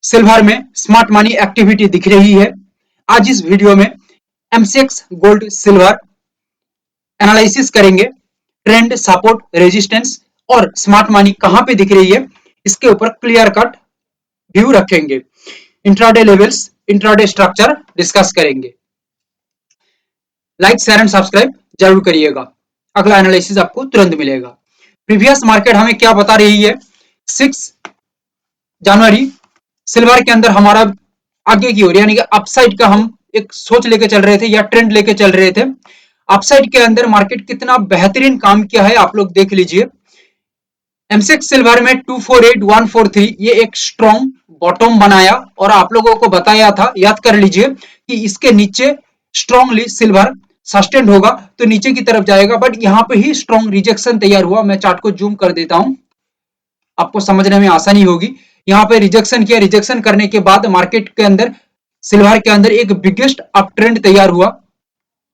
Silver में smart money activity दिख रही है। आज इस वीडियो में एमसीएक्स गोल्ड सिल्वर एनालिसिस करेंगे। ट्रेंड, सपोर्ट, रेजिस्टेंस और स्मार्ट मनी कहां पे दिख रही है, इसके ऊपर क्लियर कट व्यू रखेंगे। Intraday levels, intraday structure discuss करेंगे। लाइक, शेयर एंड सब्सक्राइब जरूर करिएगा। अगला एनालिसिस आपको तुरंत मिलेगा। प्रीवियस मार्केट हमें क्या बता रही है? 6 जनवरी सिल्वर के अंदर हमारा आगे की ओर यानी कि अपसाइड का हम एक सोच लेके चल रहे थे या ट्रेंड लेके चल रहे थे। अपसाइड के अंदर मार्केट कितना बेहतरीन काम किया है आप लोग देख लीजिए। एमसीएक्स सिल्वर में 248143 ये एक स्ट्रॉन्ग बॉटम बनाया और आप लोगों को बताया था, याद कर लीजिए, कि इसके नीचे स्ट्रॉन्गली सिल्वर सस्टेन होगा तो नीचे की तरफ जाएगा, बट यहां पे ही स्ट्रॉन्ग रिजेक्शन तैयार हुआ। मैं चार्ट को जूम कर देता हूं, आपको समझने में आसानी होगी। यहाँ पे रिजेक्शन किया, रिजेक्शन करने के बाद मार्केट के अंदर सिल्वर के अंदर एक बिगेस्ट अप ट्रेंड तैयार हुआ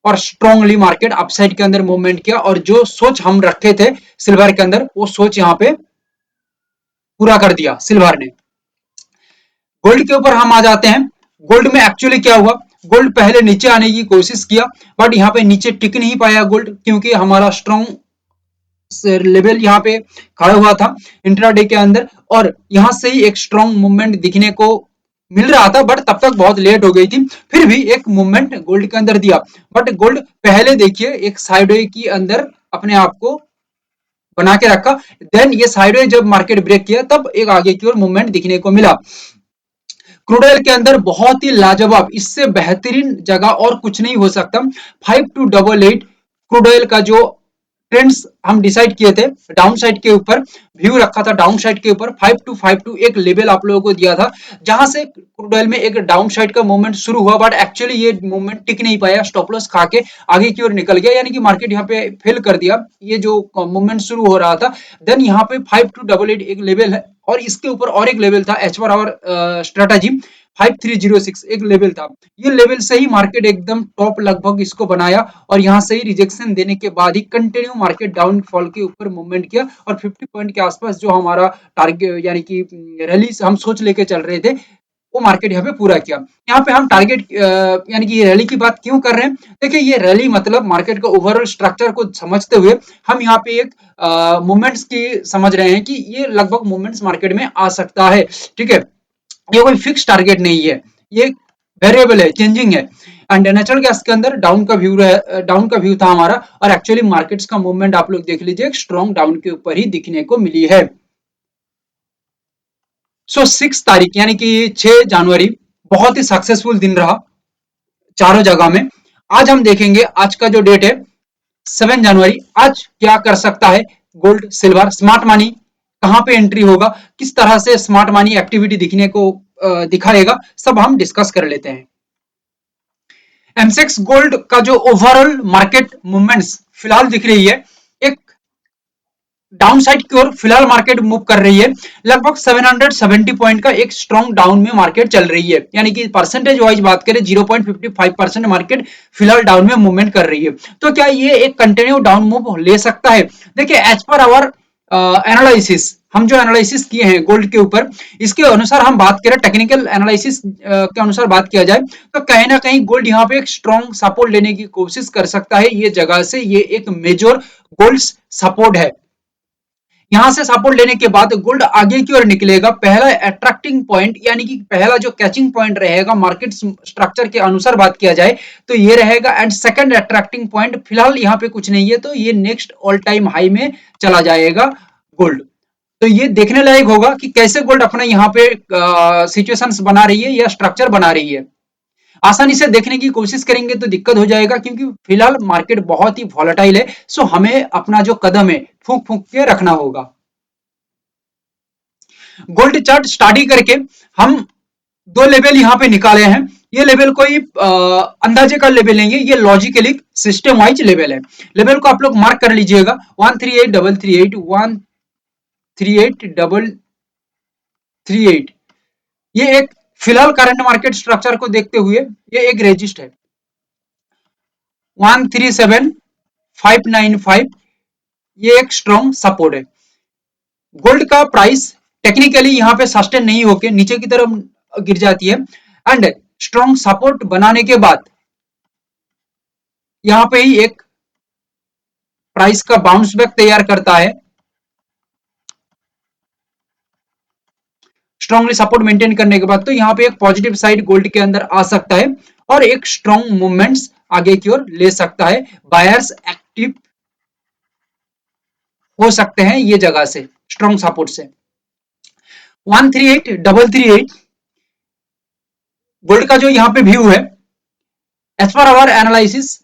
और स्ट्रॉन्गली मार्केट अपसाइड के अंदर मूवमेंट किया और जो सोच हम रखे थे सिल्वर के अंदर वो सोच यहाँ पे पूरा कर दिया सिल्वर ने। गोल्ड के ऊपर हम आ जाते हैं। गोल्ड में एक्चुअली क्या हुआ? गोल्ड पहले नीचे आने की कोशिश किया बट यहाँ पे नीचे टिक नहीं पाया गोल्ड, क्योंकि हमारा स्ट्रॉन्ग लेवल यहाँ पे खड़ा हुआ था इंट्राडे के अंदर और यहां से ही एक स्ट्रॉन्ग मूवमेंट दिखने को मिल रहा था, बट तब तक बहुत लेट हो गई थी। फिर भी एक मूवमेंट गोल्ड के अंदर दिया, बट गोल्ड पहले देखिए एक साइडवे के अंदर अपने आप को बना के रखा। देन ये साइडवे जब मार्केट ब्रेक किया तब एक आगे की ओर मूवमेंट दिखने को मिला। क्रूड ऑयल के अंदर बहुत ही लाजवाब, इससे बेहतरीन जगह और कुछ नहीं हो सकता। 5288 क्रूड ऑयल का जो ट्रेंड्स हम डिसाइड किए थे, डाउन साइड के ऊपर व्यू रखा था, डाउन साइड के ऊपर 5252 एक लेवल आप लोगों को दिया था, जहां से क्रूड ऑयल में एक डाउन साइड का मूवमेंट शुरू हुआ, बट एक्चुअली ये मूवमेंट टिक नहीं पाया, स्टॉप लॉस खा के आगे की ओर निकल गया, यानी कि मार्केट यहाँ पे फेल कर दिया ये जो मूवमेंट शुरू हो रहा था। देन यहाँ पे 5288 एक लेवल है और इसके ऊपर और एक लेवल था एज पर आवर स्ट्रेटजी 5306 एक लेवल था। ये लेवल से ही मार्केट एकदम टॉप लगभग इसको बनाया और यहाँ से ही रिजेक्शन देने के बाद ही कंटिन्यू मार्केट डाउनफॉल के ऊपर मूवमेंट किया और 50 पॉइंट के आसपास जो हमारा टारगेट यानी कि रैली हम सोच लेके चल रहे थे वो मार्केट यहाँ पे पूरा किया। यहाँ पे हम टारगेट यानी कि ये रैली की बात क्यों कर रहे हैं? देखिए ये रैली मतलब मार्केट का ओवरऑल स्ट्रक्चर को समझते हुए हम यहाँ पे एक मूवमेंट्स की समझ रहे हैं कि ये लगभग मूवमेंट्स मार्केट में आ सकता है। ठीक है, ये कोई फिक्स टारगेट नहीं है, ये वेरिएबल है, चेंजिंग है। एंड नेचुरल गैस के अंदर डाउन का व्यू था हमारा और एक्चुअली मार्केट्स का मूवमेंट आप लोग देख लीजिए स्ट्रॉन्ग डाउन के ऊपर ही दिखने को मिली है। 6 तारीख यानी कि 6 जनवरी बहुत ही सक्सेसफुल दिन रहा चारों जगह में। आज हम देखेंगे, आज का जो डेट है 7 जनवरी, आज क्या कर सकता है गोल्ड सिल्वर, स्मार्ट मनी कहां पे एंट्री होगा, किस तरह से स्मार्ट मनी एक्टिविटी दिखने को दिखाएगा, सब हम डिस्कस कर लेते हैं। एमसेक्स गोल्ड का जो ओवरऑल मार्केट मूवमेंट्स फिलहाल दिख रही है, एक डाउन साइड की ओर फिलहाल मार्केट मूव कर रही है। लगभग 770 पॉइंट का एक स्ट्रॉन्ग डाउन में मार्केट चल रही है, यानी कि परसेंटेज वाइज बात करें 0.55% मार्केट फिलहाल डाउन में मूवमेंट कर रही है। तो क्या ये एक कंटिन्यू डाउन मूव ले सकता है? देखिए एज पर आवर एनालिसिस, हम जो एनालिसिस किए हैं गोल्ड के ऊपर, इसके अनुसार हम बात करें, टेक्निकल एनालिसिस के अनुसार बात किया जाए तो कहीं ना कहीं गोल्ड यहाँ पे एक स्ट्रॉन्ग सपोर्ट लेने की कोशिश कर सकता है। ये जगह से ये एक मेजर गोल्ड सपोर्ट है। यहां से सपोर्ट लेने के बाद गोल्ड आगे की ओर निकलेगा। पहला अट्रैक्टिंग पॉइंट यानी कि पहला जो कैचिंग पॉइंट रहेगा मार्केट स्ट्रक्चर के अनुसार बात किया जाए तो ये रहेगा। एंड सेकंड अट्रैक्टिंग पॉइंट फिलहाल यहाँ पे कुछ नहीं है, तो ये नेक्स्ट ऑल टाइम हाई में चला जाएगा गोल्ड। तो ये देखने लायक होगा कि कैसे गोल्ड अपना यहाँ पे सिचुएशंस बना रही है या स्ट्रक्चर बना रही है। आसानी से देखने की कोशिश करेंगे तो दिक्कत हो जाएगा, क्योंकि फिलहाल मार्केट बहुत ही वॉलेटाइल है। सो हमें अपना जो कदम है फूंक फूंक के रखना होगा। गोल्ड चार्ट स्टडी करके हम 2 लेवल यहाँ पे निकाले हैं। ये लेवल कोई अंदाजे का लेवल नहीं है, ये लॉजिकली सिस्टम वाइज लेवल है। लेवल को आप लोग मार्क कर लीजिएगा 138338 138338। ये एक फिलहाल करंट मार्केट स्ट्रक्चर को देखते हुए ये एक रेजिस्ट है। 137595 ये एक स्ट्रॉन्ग सपोर्ट है। गोल्ड का प्राइस टेक्निकली यहाँ पे सस्टेन नहीं होके नीचे की तरफ गिर जाती है एंड स्ट्रॉन्ग सपोर्ट बनाने के बाद यहां पे ही एक प्राइस का बाउंस बैक तैयार करता है, स्ट्रांगली सपोर्ट मेंटेन करने के बाद, तो यहाँ पे एक पॉजिटिव साइड गोल्ड के अंदर आ सकता है और एक स्ट्रॉन्ग मूवमेंट्स आगे की ओर ले सकता है। बायर्स एक्टिव हो सकते हैं ये जगह से, स्ट्रॉन्ग सपोर्ट से। 138,338 गोल्ड का जो यहाँ पे व्यू है, एज पर आवर एनालिसिस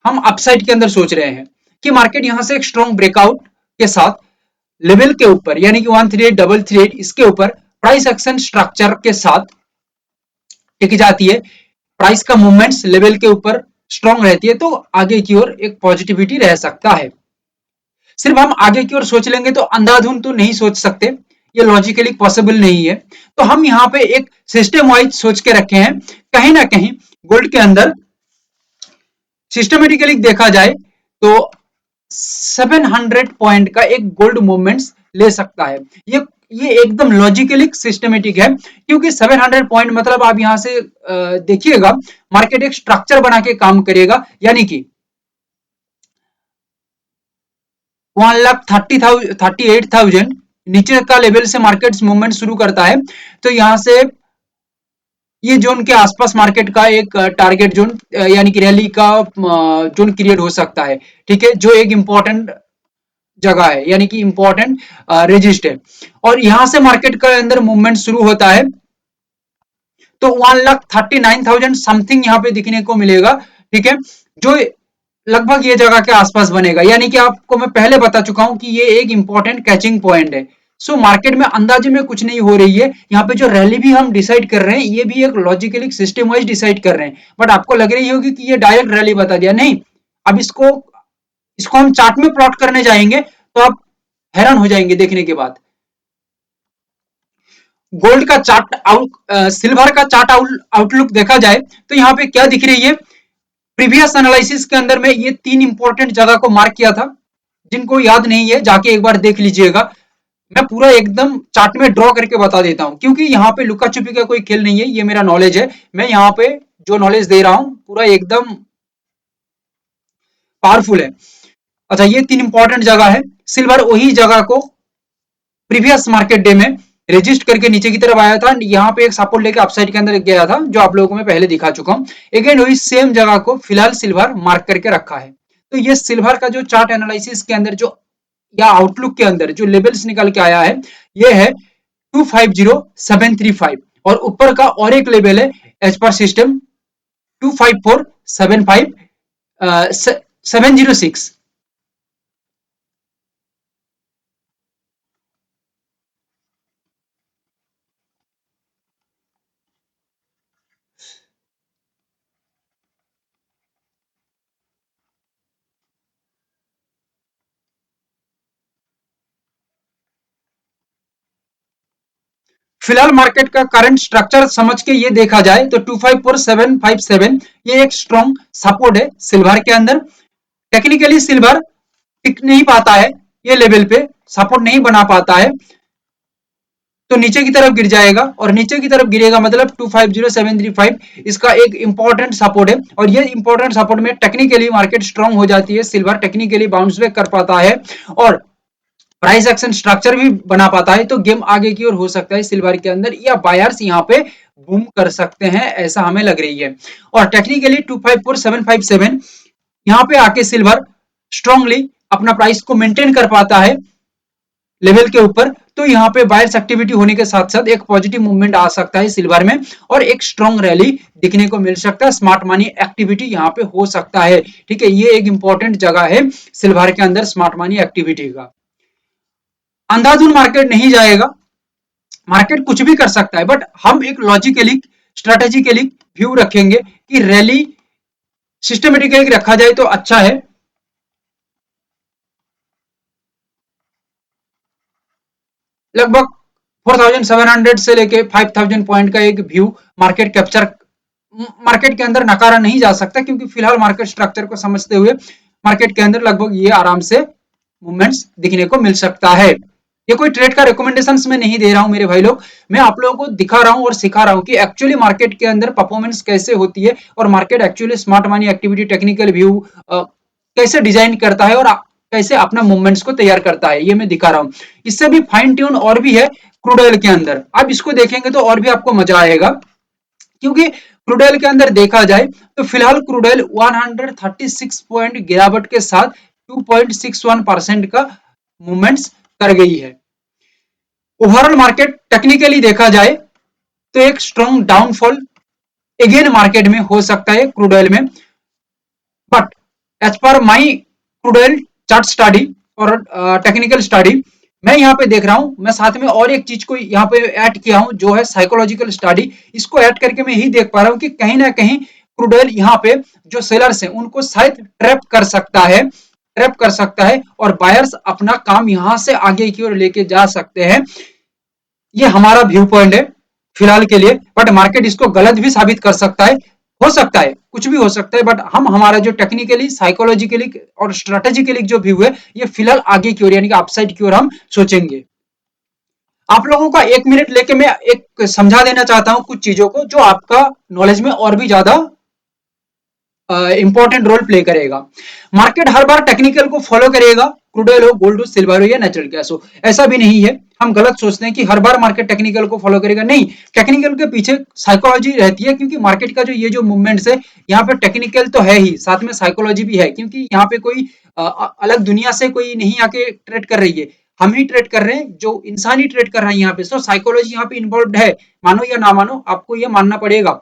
हम अपसाइड के अंदर सोच रहे हैं कि मार्केट यहां से एक स्ट्रॉन्ग ब्रेकआउट के साथ लेवल के ऊपर यानी कि 138,338 इसके ऊपर प्राइस एक्शन स्ट्रक्चर के साथ टिक जाती है, प्राइस का मूवमेंट्स लेवल के ऊपर स्ट्रॉन्ग रहती है, तो आगे की ओर एक पॉजिटिविटी रह सकता है। सिर्फ हम आगे की ओर सोच लेंगे तो अंधाधुंध तो नहीं सोच सकते, ये लॉजिकली पॉसिबल नहीं है। तो हम यहाँ पे एक सिस्टम वाइज सोच के रखे हैं। कहीं ना कहीं गोल्ड के अंदर सिस्टमेटिकली देखा जाए तो 700 पॉइंट का एक गोल्ड मूवमेंट्स ले सकता है। ये एकदम लॉजिकली सिस्टमेटिक है, क्योंकि 700 पॉइंट मतलब आप यहां से देखिएगा मार्केट एक स्ट्रक्चर बना के काम करेगा, यानी कि 1,38,000 नीचे का लेवल से मार्केट मूवमेंट शुरू करता है, तो यहां से ये जोन के आसपास मार्केट का एक टारगेट जोन यानी कि रैली का जोन क्रिएट हो सकता है, ठीक है, जो एक इंपॉर्टेंट जगह है यानी कि इंपॉर्टेंट रेजिस्ट है। और यहां से मार्केट के अंदर मूवमेंट शुरू होता है तो 1,39,000 समथिंग यहाँ पे दिखने को मिलेगा, ठीक है, जो लगभग ये जगह के आसपास बनेगा। यानी कि आपको मैं पहले बता चुका हूं कि ये एक इंपॉर्टेंट कैचिंग पॉइंट है। सो मार्केट में अंदाजे में कुछ नहीं हो रही है, यहाँ पे जो रैली भी हम डिसाइड कर रहे हैं ये भी एक लॉजिकली सिस्टम वाइज डिसाइड कर रहे हैं, बट आपको लग रही होगी कि ये डायरेक्ट रैली बता दिया, नहीं। अब इसको इसको हम चार्ट में प्लॉट करने जाएंगे तो आप हैरान हो जाएंगे देखने के बाद। गोल्ड का चार्ट सिल्वर का चार्ट आउटलुक देखा जाए तो यहाँ पे क्या दिख रही है, प्रीवियस एनालिसिस के अंदर में ये 3 इंपॉर्टेंट जगह को मार्क किया था, जिनको याद नहीं है जाके एक बार देख लीजिएगा। मैं पूरा एकदम चार्ट में ड्रॉ करके बता देता हूं, क्योंकि यहाँ पे लुका छुपी का कोई खेल नहीं है, ये मेरा नॉलेज है। मैं यहाँ पे जो नॉलेज दे रहा हूं पूरा एकदम पावरफुल है। अच्छा, ये 3 इंपॉर्टेंट जगह है। सिल्वर वही जगह को प्रीवियस मार्केट डे में रेजिस्ट करके नीचे की तरफ आया था, यहाँ पे एक सपोर्ट लेके अपसाइड के अंदर गया था, जो आप लोगों को मैं पहले दिखा चुका हूं। अगेन वही सेम जगह को फिलहाल सिल्वर मार्क करके रखा है। तो ये सिल्वर का जो चार्ट एनालिसिस के अंदर जो या आउटलुक के अंदर जो लेवल्स निकल के आया है, ये है 250,735 और ऊपर का और एक लेवल है एज पर सिस्टम 254,706। फिलहाल मार्केट का करंट स्ट्रक्चर समझ के ये देखा जाए तो 254,757 ये एक स्ट्रॉन्ग सपोर्ट है सिल्वर के अंदर। टेक्निकली सिल्वर टिक नहीं पाता है, ये लेवल पे सपोर्ट नहीं बना पाता है, तो नीचे की तरफ गिर जाएगा, और नीचे की तरफ गिरेगा मतलब 250,735 इसका एक इंपॉर्टेंट सपोर्ट है। और ये इंपॉर्टेंट सपोर्ट में टेक्निकली मार्केट स्ट्रांग हो जाती है, सिल्वर टेक्निकली बाउंस बैक कर पाता है और प्राइस एक्शन स्ट्रक्चर भी बना पाता है, तो गेम आगे की ओर हो सकता है सिल्वर के अंदर, या बायर्स यहाँ पे बूम कर सकते हैं, ऐसा हमें लग रही है। और टेक्निकली 254,757 यहाँ पे आके सिल्वर स्ट्रांगली अपना प्राइस को मेंटेन कर पाता है लेवल के ऊपर, तो यहाँ पे बायर्स एक्टिविटी होने के साथ साथ एक पॉजिटिव मूवमेंट आ सकता है सिल्वर में और एक स्ट्रॉन्ग रैली दिखने को मिल सकता है, स्मार्ट मनी एक्टिविटी यहाँ पे हो सकता है। ठीक है, ये एक इंपॉर्टेंट जगह है सिल्वर के अंदर स्मार्ट मनी एक्टिविटी का। अंधाधुन मार्केट नहीं जाएगा, मार्केट कुछ भी कर सकता है, बट हम एक लॉजिकली स्ट्रेटेजिकली व्यू रखेंगे कि रैली सिस्टमेटिकली रखा जाए तो अच्छा है। लगभग 4,700 से लेके 5,000 पॉइंट का एक व्यू मार्केट कैप्चर मार्केट के अंदर नकारा नहीं जा सकता, क्योंकि फिलहाल मार्केट स्ट्रक्चर को समझते हुए मार्केट के अंदर लगभग ये आराम से मूवमेंट्स दिखने को मिल सकता है। ये कोई ट्रेड का रिकमेंडेशंस मैं नहीं दे रहा हूं मेरे भाई लोग, मैं आप लोगों को दिखा रहा हूं और सिखा रहा हूं कि एक्चुअली मार्केट के अंदर परफॉर्मेंस कैसे होती है और market actually smart money activity technical view कैसे डिजाइन करता है और कैसे अपना मूवमेंट्स को तैयार करता है, ये मैं दिखा रहा हूं। इससे भी फाइन ट्यून और भी है क्रूड ऑयल के अंदर, आप इसको देखेंगे तो और भी आपको मजा आएगा, क्योंकि क्रूड ऑयल के अंदर देखा जाए तो फिलहाल क्रूड ऑयल 136 पॉइंट गिरावट के साथ 2.61% का मूवमेंट्स कर गई है। ओवरऑल मार्केट टेक्निकली देखा जाए तो एक स्ट्रॉन्ग डाउनफॉल अगेन मार्केट में हो सकता है क्रूड ऑयल में, बट एज पर my crude oil chart study और टेक्निकल स्टडी मैं यहाँ पे देख रहा हूँ, मैं साथ में और एक चीज को यहाँ पे ऐड किया हूँ जो है साइकोलॉजिकल स्टडी। इसको ऐड करके मैं यही देख पा रहा हूँ कि कहीं ना कहीं क्रूड ऑयल यहाँ पे जो सेलर्स हैं उनको शायद ट्रैप कर सकता है और बायर्स अपना काम यहाँ से आगे की ओर लेके जा सकते हैं। ये हमारा व्यू पॉइंट है फिलहाल के लिए, बट मार्केट इसको गलत भी साबित कर सकता है, हो सकता है कुछ भी हो सकता है, बट हम हमारा जो टेक्निकली साइकोलॉजिकली और स्ट्रेटेजिकली जो व्यू है ये फिलहाल आगे की ओर यानी कि अपसाइड की ओर हम सोचेंगे। आप लोगों का 1 मिनट लेके मैं एक समझा देना चाहता हूं कुछ चीजों को जो आपका नॉलेज में और भी ज्यादा इंपॉर्टेंट रोल प्ले करेगा। मार्केट हर बार टेक्निकल को फॉलो करेगा, क्रूड ऑयल हो, गोल्ड हो, सिल्वर हो या नेचुरल गैस हो, ऐसा भी नहीं है। हम गलत सोचते हैं कि हर बार मार्केट टेक्निकल को फॉलो करेगा, नहीं, टेक्निकल के पीछे साइकोलॉजी रहती है, क्योंकि मार्केट का जो ये जो मूवमेंट्स है यहाँ पे टेक्निकल तो है ही, साथ में साइकोलॉजी भी है, क्योंकि यहाँ पे कोई अलग दुनिया से कोई नहीं आके ट्रेड कर रही है, हम ही ट्रेड कर रहे हैं, जो इंसान ही ट्रेड कर रहा है यहाँ पे। सो साइकोलॉजी यहाँ पे इन्वॉल्व है, मानो या ना मानो आपको ये मानना पड़ेगा,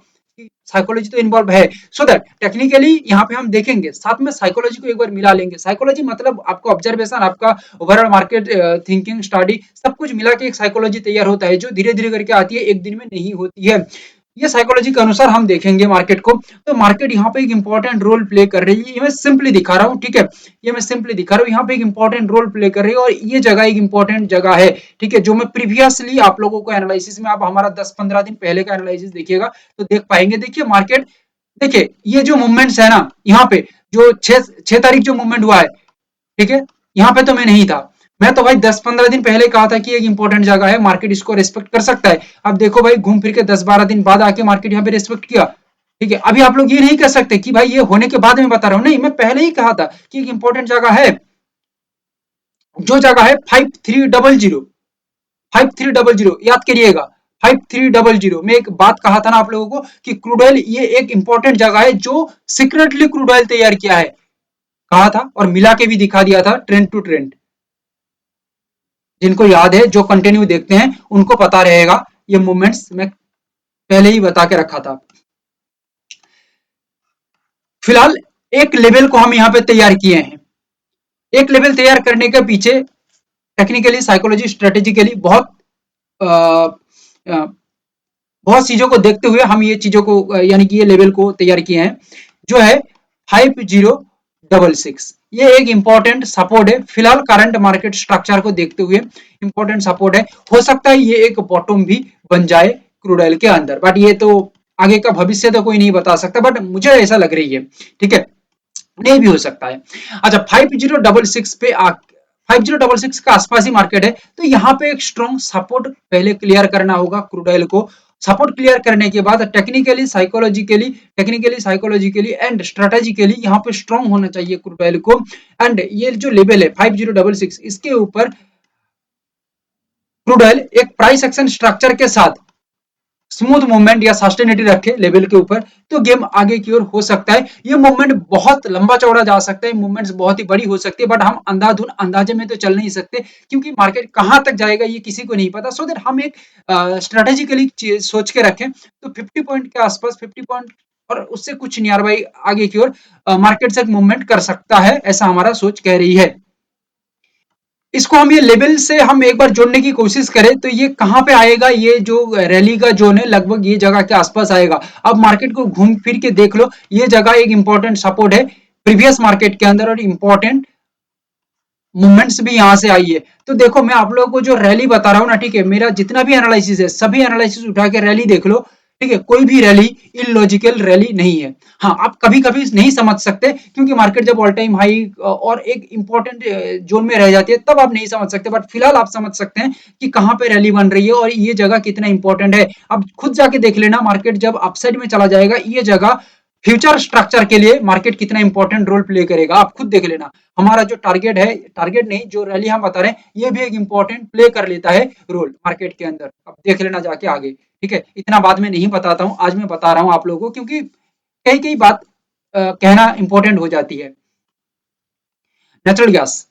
साइकोलॉजी तो इन्वॉल्व है। सो दैट टेक्निकली यहाँ पे हम देखेंगे, साथ में साइकोलॉजी को एक बार मिला लेंगे। साइकोलॉजी मतलब आपका ऑब्जर्वेशन, आपका ओवरऑल मार्केट थिंकिंग स्टडी सब कुछ मिला के एक साइकोलॉजी तैयार होता है, जो धीरे धीरे करके आती है, एक दिन में नहीं होती है। ये साइकोलॉजी के अनुसार हम देखेंगे मार्केट को। तो मार्केट यहाँ पे एक इंपॉर्टेंट रोल प्ले कर रही है, ये मैं सिंपली दिखा रहा हूँ, ठीक है, ये मैं सिंपली दिखा रहा हूँ, यहाँ पे एक इंपॉर्टेंट रोल प्ले कर रही है और ये जगह एक इंपॉर्टेंट जगह है, ठीक है, जो मैं प्रीवियसली आप लोगों को एनालिसिस में, आप हमारा 10-15 दिन पहले का एनालिसिस देखिएगा तो देख पाएंगे। देखिए मार्केट, देखिए ये जो मूवमेंट्स है ना, यहाँ पे जो 6 तारीख जो मूवमेंट हुआ है, ठीक है, यहाँ पे तो मैं नहीं था, मैं तो भाई 10-15 दिन पहले कहा था कि एक इंपॉर्टेंट जगह है, मार्केट इसको रेस्पेक्ट कर सकता है। अब देखो भाई घूम फिर के 10-12 दिन बाद आके मार्केट यहाँ पे रेस्पेक्ट किया, ठीक है। अभी आप लोग ये नहीं कर सकते कि भाई ये होने के बाद मैं बता रहा हूँ, नहीं, मैं पहले ही कहा था कि एक इंपॉर्टेंट जगह है, जो जगह है 5300, 5300 याद करिएगा, 5300 में एक बात कहा था ना आप लोगों को कि क्रूड ऑयल ये एक इंपॉर्टेंट जगह है जो सीक्रेटली क्रूड ऑयल तैयार किया है, कहा था और मिला के भी दिखा दिया था ट्रेंड टू ट्रेंड। जिनको याद है, जो कंटिन्यू देखते हैं उनको पता रहेगा, ये मूवमेंट्स मैं पहले ही बता के रखा था। फिलहाल एक लेवल को हम यहाँ पे तैयार किए हैं, एक लेवल तैयार करने के पीछे टेक्निकली साइकोलॉजी स्ट्रेटेजिकली बहुत चीजों को देखते हुए हम ये चीजों को यानी कि ये लेवल को तैयार किए हैं, जो है 5066। ये एक इंपॉर्टेंट सपोर्ट है फिलहाल करंट मार्केट स्ट्रक्चर को देखते हुए, इंपॉर्टेंट सपोर्ट है। हो सकता है ये एक बॉटम भी बन जाए क्रूड ऑयल के अंदर, बट ये तो आगे का भविष्य तो कोई नहीं बता सकता, बट मुझे ऐसा लग रही है, ठीक है, नहीं भी हो सकता है। अच्छा 5066 पे 5066 का आसपास ही मार्केट है, तो यहाँ पे एक स्ट्रॉन्ग सपोर्ट पहले क्लियर करना होगा क्रूड ऑयल को। सपोर्ट क्लियर करने के बाद टेक्निकली साइकोलॉजिकली एंड स्ट्रेटेजिकली यहाँ पे स्ट्रॉन्ग होना चाहिए क्रूड ऑयल को। एंड ये जो लेवल है 5066, इसके ऊपर क्रूड ऑयल एक प्राइस एक्शन स्ट्रक्चर के साथ स्मूथ मूवमेंट या सस्टेनिटी रखे लेवल के ऊपर, तो गेम आगे की ओर हो सकता है। ये मूवमेंट बहुत लंबा चौड़ा जा सकता है, मूवमेंट्स बहुत ही बड़ी हो सकती है, बट हम अंधाधुन अंदाजे में तो चल नहीं सकते, क्योंकि मार्केट कहां तक जाएगा ये किसी को नहीं पता। सो दैट हम एक स्ट्रेटेजिकली सोच के रखें तो 50 पॉइंट के आसपास, 50 पॉइंट और उससे कुछ नियर बाई आगे की ओर मार्केट से मूवमेंट कर सकता है, ऐसा हमारा सोच कह रही है। इसको हम ये लेवल से हम एक बार जोड़ने की कोशिश करें तो ये कहां पे आएगा, ये जो रैली का जोन है लगभग ये जगह के आसपास आएगा। अब मार्केट को घूम फिर के देख लो, ये जगह एक इंपॉर्टेंट सपोर्ट है प्रीवियस मार्केट के अंदर और इंपॉर्टेंट मूवमेंट्स भी यहां से आई है। तो देखो मैं आप लोगों को जो रैली बता रहा हूँ ना, ठीक है, मेरा जितना भी एनालिसिस है सभी एनालिसिस उठा के रैली देख लो, ठीक है, कोई भी रैली इलॉजिकल रैली नहीं है। हाँ, आप कभी कभी नहीं समझ सकते क्योंकि मार्केट जब ऑल टाइम हाई और एक इंपॉर्टेंट जोन में रह जाती है तब आप नहीं समझ सकते, बट फिलहाल आप समझ सकते हैं कि कहाँ पे रैली बन रही है और ये जगह कितना इंपॉर्टेंट है। अब खुद जाके देख लेना, मार्केट जब अपसाइड में चला जाएगा ये जगह फ्यूचर स्ट्रक्चर के लिए मार्केट कितना इंपॉर्टेंट रोल प्ले करेगा, आप खुद देख लेना। हमारा जो टारगेट है, टारगेट नहीं, जो रैली हम बता रहे हैं ये भी एक इंपॉर्टेंट प्ले कर लेता है रोल मार्केट के अंदर। अब देख लेना जाके आगे, ठीक है। इतना बाद में नहीं बताता हूँ, आज मैं बता रहा हूँ आप लोगों को क्योंकि कई कई बात कहना इंपॉर्टेंट हो जाती है। नेचुरल गैस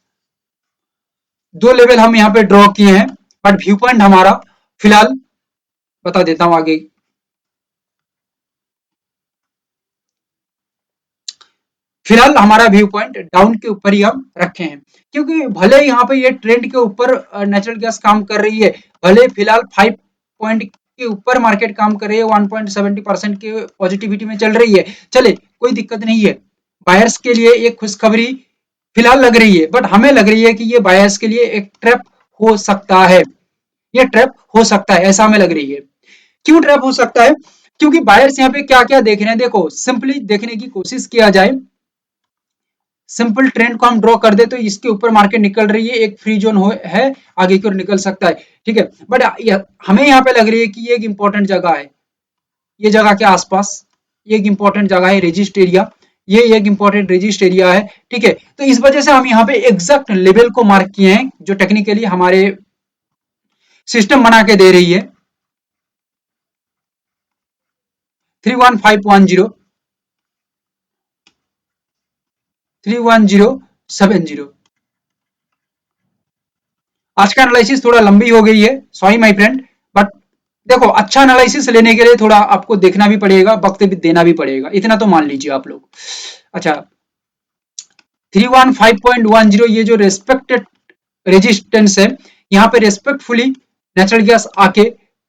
दो लेवल हम यहाँ पे ड्रॉ किए हैं, बट व्यू पॉइंट हमारा फिलहाल बता देता हूँ आगे। फिलहाल हमारा व्यू पॉइंट डाउन के ऊपर ही हम रखे हैं क्योंकि भले यहाँ पे ये ट्रेंड के ऊपर नेचुरल गैस काम कर रही है, भले फिलहाल 5 पॉइंट के ऊपर मार्केट काम कर रही है, 1.70% के पॉजिटिविटी में चल रही है, चले कोई दिक्कत नहीं है। बायर्स के लिए एक खुशखबरी फिलहाल लग रही है, बट हमें लग रही है कि ये बायर्स के लिए एक ट्रैप हो सकता है, ये ट्रैप हो सकता है, ऐसा हमें लग रही है। क्यों ट्रैप हो सकता है? क्योंकि बायर्स यहाँ पे क्या क्या देख रहे हैं, देखो सिंपली देखने की कोशिश किया जाए, सिंपल ट्रेंड को हम ड्रॉ कर दे तो इसके ऊपर मार्केट निकल रही है, एक फ्री जोन है, आगे की ओर निकल सकता है, ठीक है। बट हमें यहाँ पे लग रही है कि ये एक इंपॉर्टेंट जगह है, ये जगह के आसपास ये एक इंपॉर्टेंट जगह है, रेजिस्ट एरिया, ये एक इंपॉर्टेंट रेजिस्ट एरिया है, ठीक है। तो इस वजह से हम यहाँ पे एग्जैक्ट लेवल को मार्क किए हैं जो टेक्निकली हमारे सिस्टम बना के दे रही है, 31510 31070। आज का एनालिसिस थोड़ा लंबी हो गई है, सॉरी माय फ्रेंड, बट देखो अच्छा एनालिसिस लेने के लिए थोड़ा आपको देखना भी पड़ेगा, वक्त भी देना भी पड़ेगा, इतना तो मान लीजिए आप लोग। अच्छा, 31510 ये जो रेस्पेक्टेड रेजिस्टेंस है, यहाँ पे रेस्पेक्टफुली नेचुरल गैस आके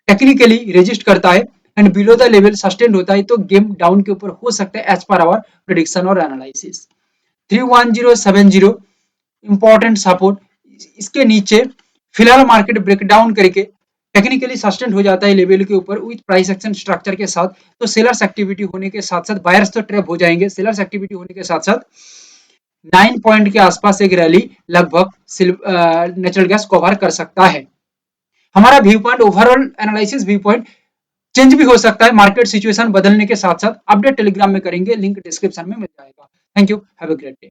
टेक्निकली रेजिस्ट करता है and below the level sustain होता है, तो गेम डाउन के ऊपर हो सकता है एज पर आवर प्रिडिक्शन और एनालिसिस। 31070 इंपॉर्टेंट सपोर्ट, इसके नीचे फिलहाल मार्केट ब्रेकडाउन करके टेक्निकली सस्टेन हो जाता है लेवल के ऊपर विद प्राइस एक्शन स्ट्रक्चर के साथ, तो सेलर्स एक्टिविटी होने के साथ साथ बायर्स तो ट्रैप हो जाएंगे, सेलर्स एक्टिविटी होने के साथ साथ 9 पॉइंट के आसपास एक रैली लगभग नेचुरल गैस कवर कर सकता है। हमारा view point, overall analysis view point change भी हो सकता है मार्केट सिचुएशन बदलने के साथ साथ। अपडेट टेलीग्राम में करेंगे, लिंक डिस्क्रिप्शन में मिल जाएगा। Thank you, have a great day.